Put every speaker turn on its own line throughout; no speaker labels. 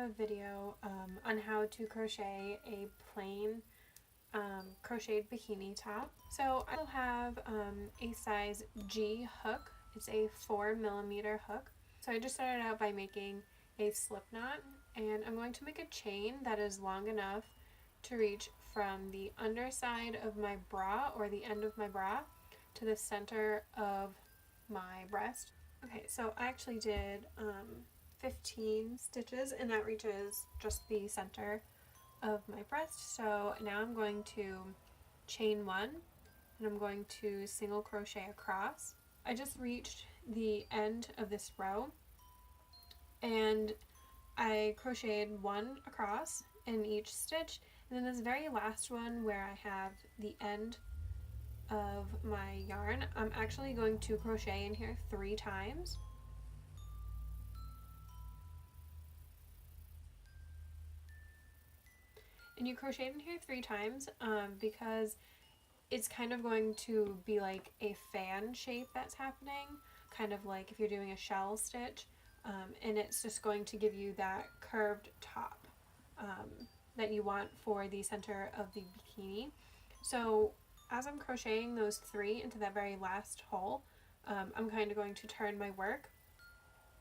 a video on how to crochet a plain crocheted bikini top. So I will have a size G hook. It's a 4mm hook. So I just started out by making a slip knot, and I'm going to make a chain that is long enough to reach from the underside of my bra, or the end of my bra, to the center of my breast. Okay, so I actually did 15 stitches, and that reaches just the center of my breast. So now I'm going to chain one, and I'm going to single crochet across. I just reached the end of this row, and I crocheted one across in each stitch, and then this very last one where I have the end of my yarn, I'm actually going to crochet in here 3 times. And you crochet in here 3 times because it's kind of going to be like a fan shape that's happening, kind of like if you're doing a shell stitch, and it's just going to give you that curved top that you want for the center of the bikini. So as I'm crocheting those 3 into that very last hole, I'm kind of going to turn my work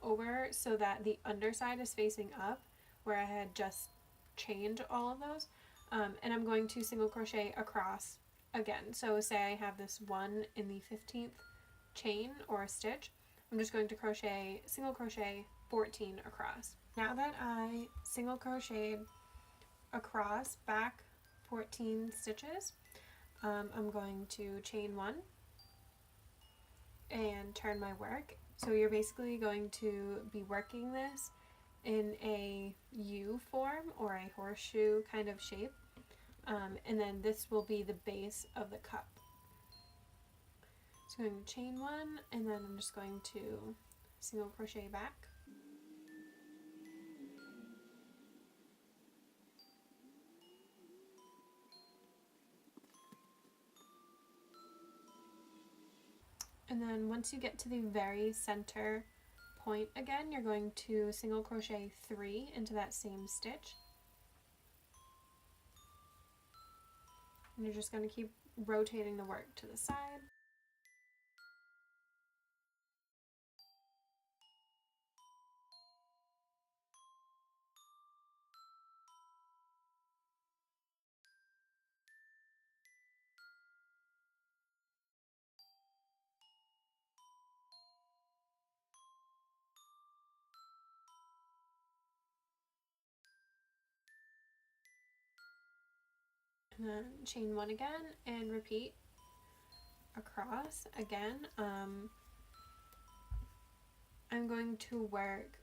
over so that the underside is facing up where I had just chained all of those, and I'm going to single crochet across again. So say I have this one in the 15th chain or stitch, I'm just going to crochet, single crochet 14 across. Now that I single crocheted across back 14 stitches, I'm going to chain 1 and turn my work. So you're basically going to be working this in a U form or a horseshoe kind of shape, and then this will be the base of the cup. So I'm going to chain 1, and then I'm just going to single crochet back. And then once you get to the very center point again, you're going to single crochet 3 into that same stitch. And you're just going to keep rotating the work to the side. And then chain 1 again and repeat across again. I'm going to work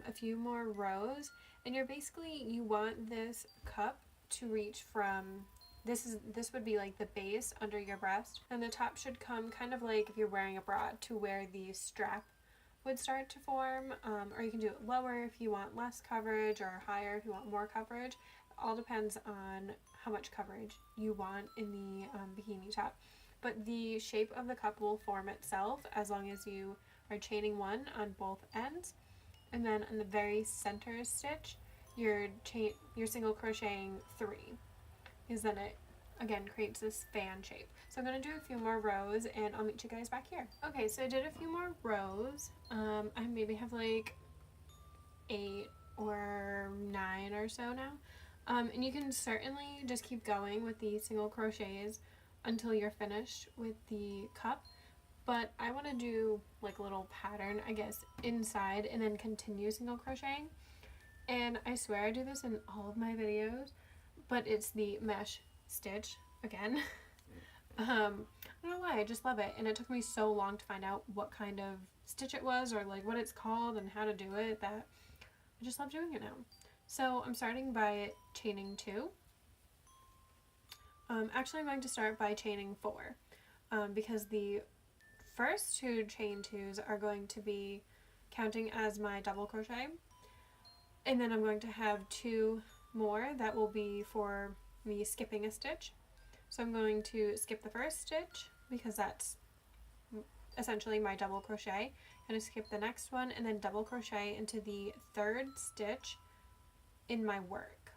a few more rows, and you want this cup to reach from this would be like the base under your breast, and the top should come kind of like if you're wearing a bra to where the strap would start to form, or you can do it lower if you want less coverage, or higher if you want more coverage. It all depends on how much coverage you want in the bikini top, but the shape of the cup will form itself as long as you are chaining 1 on both ends, and then in the very center stitch you're single crocheting 3, because then it again creates this fan shape. So I'm going to do a few more rows and I'll meet you guys back here. Okay, so I did a few more rows. I maybe have like 8 or 9 or so now. And you can certainly just keep going with the single crochets until you're finished with the cup. But I want to do like a little pattern, I guess, inside and then continue single crocheting. And I swear I do this in all of my videos, but it's the mesh stitch again. I don't know why, I just love it. And it took me so long to find out what kind of stitch it was, or like what it's called and how to do it, that I just love doing it now. So I'm starting by chaining 2. Actually I'm going to start by chaining 4, because the first 2 chain 2s are going to be counting as my double crochet, and then I'm going to have 2 more that will be for me skipping a stitch. So I'm going to skip the first stitch because that's essentially my double crochet, and skip the next one and then double crochet into the 3rd stitch in my work.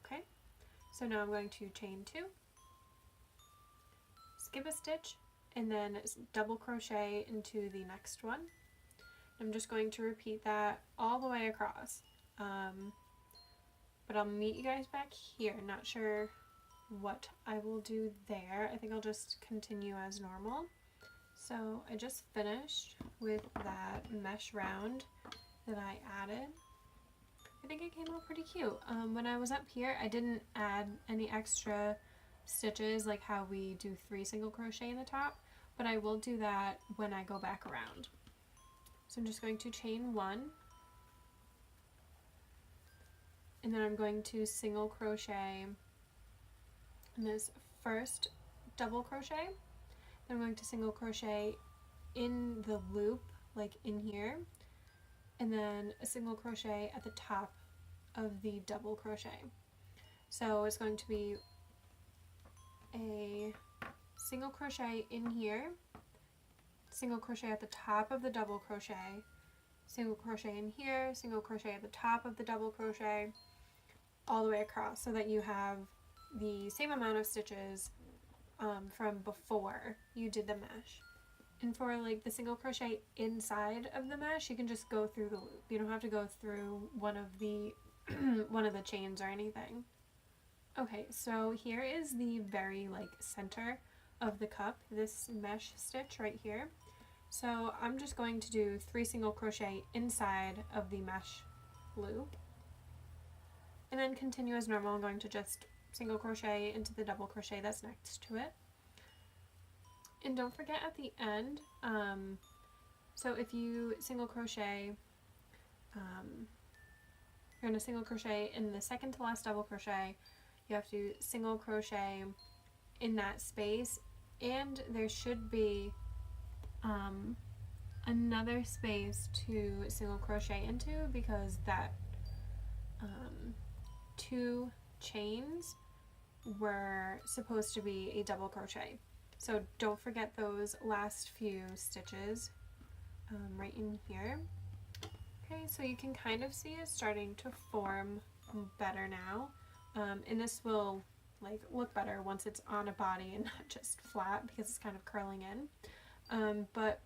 Okay, so now I'm going to chain 2, skip a stitch, and then double crochet into the next one. I'm just going to repeat that all the way across. But I'll meet you guys back here. Not sure what I will do there. I think I'll just continue as normal. So I just finished with that mesh round that I added. I think it came out pretty cute. When I was up here, I didn't add any extra stitches like how we do 3 single crochet in the top, but I will do that when I go back around. So I'm just going to chain 1, and then I'm going to single crochet in this first double crochet. Then I'm going to single crochet in the loop, like in here, and then a single crochet at the top of the double crochet. So it's going to be a single crochet in here, single crochet at the top of the double crochet, single crochet in here, single crochet at the top of the double crochet, all the way across, so that you have the same amount of stitches from before you did the mesh. And for like the single crochet inside of the mesh, you can just go through the loop. You don't have to go through one of the chains or anything. Okay, so here is the very like center of the cup, this mesh stitch right here. So I'm just going to do 3 single crochet inside of the mesh loop, and then continue as normal. I'm going to just single crochet into the double crochet that's next to it. And don't forget at the end, so if you single crochet, you're going to single crochet in the second to last double crochet, you have to single crochet in that space, and there should be another space to single crochet into, because that 2 chains were supposed to be a double crochet. So don't forget those last few stitches right in here. Okay, so you can kind of see it starting to form better now, and this will like look better once it's on a body and not just flat, because it's kind of curling in. But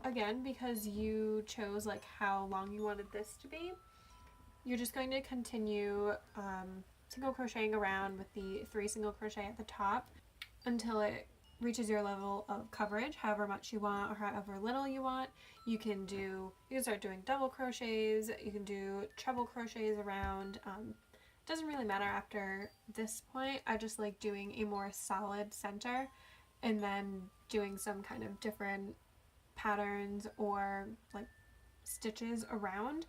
again, because you chose like how long you wanted this to be, you're just going to continue single crocheting around with the 3 single crochet at the top until it reaches your level of coverage, however much you want or however little you want. You can start doing double crochets, you can do treble crochets around. It doesn't really matter after this point. I just like doing a more solid center and then doing some kind of different patterns or like stitches around.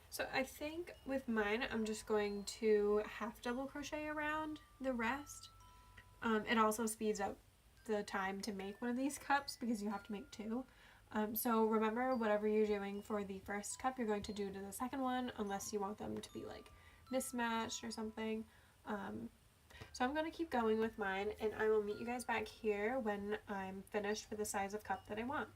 So I think with mine, I'm just going to half double crochet around the rest. It also speeds up the time to make one of these cups because you have to make 2. So remember, whatever you're doing for the first cup, you're going to do to the second one, unless you want them to be like mismatched or something. So I'm going to keep going with mine, and I will meet you guys back here when I'm finished with the size of cup that I want.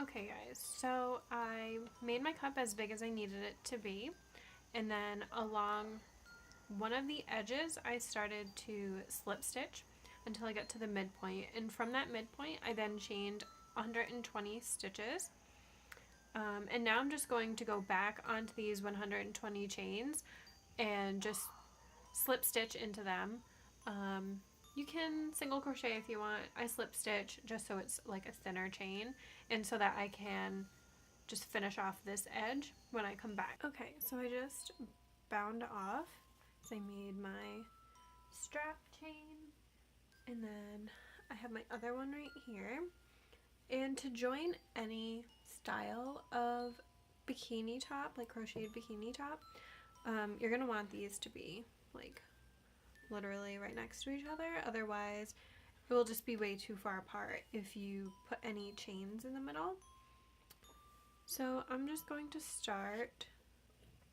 Okay guys, so I made my cup as big as I needed it to be, and then along one of the edges I started to slip stitch until I got to the midpoint, and from that midpoint I then chained 120 stitches, and now I'm just going to go back onto these 120 chains and just slip stitch into them. You can single crochet if you want. I slip stitch just so it's like a thinner chain, and so that I can just finish off this edge when I come back. Okay, so I just bound off. So I made my strap chain, and then I have my other one right here. And to join any style of bikini top, like crocheted bikini top, you're gonna want these to be like literally right next to each other. Otherwise it will just be way too far apart if you put any chains in the middle. So I'm just going to start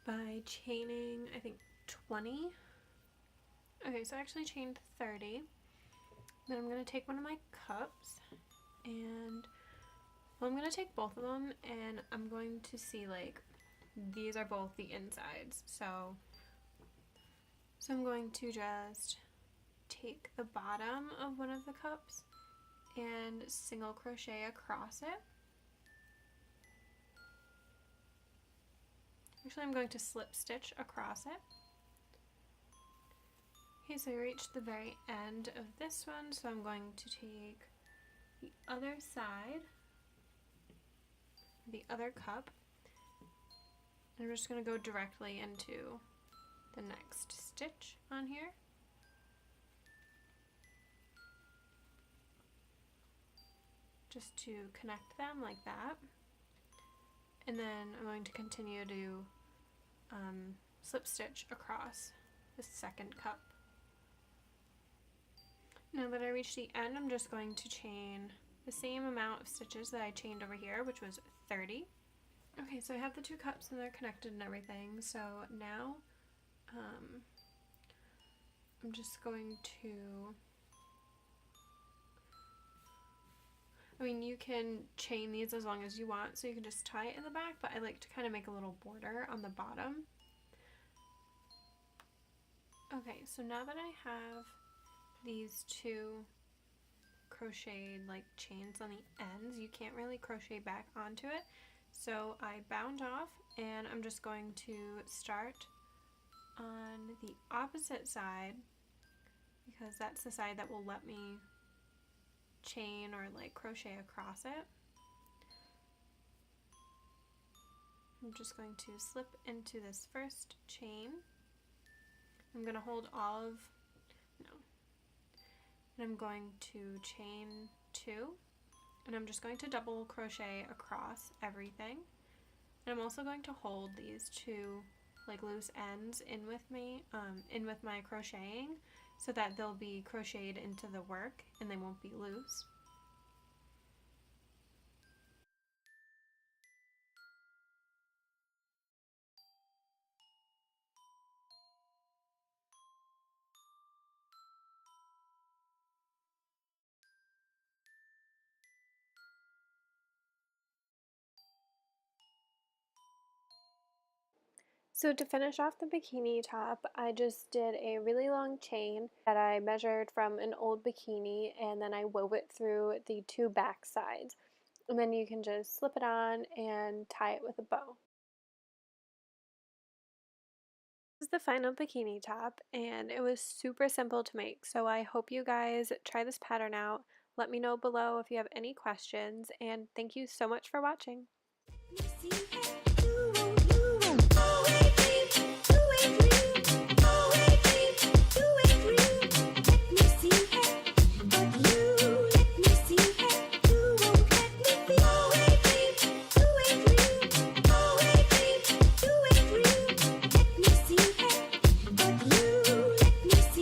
by chaining, I think 20. Okay, so I actually chained 30. Then I'm going to take one of my cups and Well, I'm going to take both of them and I'm going to see, like, these are both the insides. So I'm going to just take the bottom of one of the cups and single crochet across it. Actually, I'm going to slip stitch across it. Okay, so I reached the very end of this one, so I'm going to take the other side, the other cup, and we're just going to go directly into the next stitch on here. Just to connect them like that. And then I'm going to continue to slip stitch across the second cup. Now that I reach the end, I'm just going to chain the same amount of stitches that I chained over here, which was 30. Okay, so I have the two cups and they're connected and everything. So now I'm just going to, you can chain these as long as you want, so you can just tie it in the back, but I like to kind of make a little border on the bottom. Okay, so now that I have these two crocheted like chains on the ends, you can't really crochet back onto it. So I bound off and I'm just going to start on the opposite side because that's the side that will let me chain or like crochet across it. I'm just going to slip into this first chain. I'm going to hold all of, and I'm going to chain 2, and I'm just going to double crochet across everything. And I'm also going to hold these two like loose ends in with me, in with my crocheting, so that they'll be crocheted into the work and they won't be loose. So to finish off the bikini top, I just did a really long chain that I measured from an old bikini, and then I wove it through the two back sides. And then you can just slip it on and tie it with a bow. This is the final bikini top, and it was super simple to make, so I hope you guys try this pattern out. Let me know below if you have any questions, and thank you so much for watching.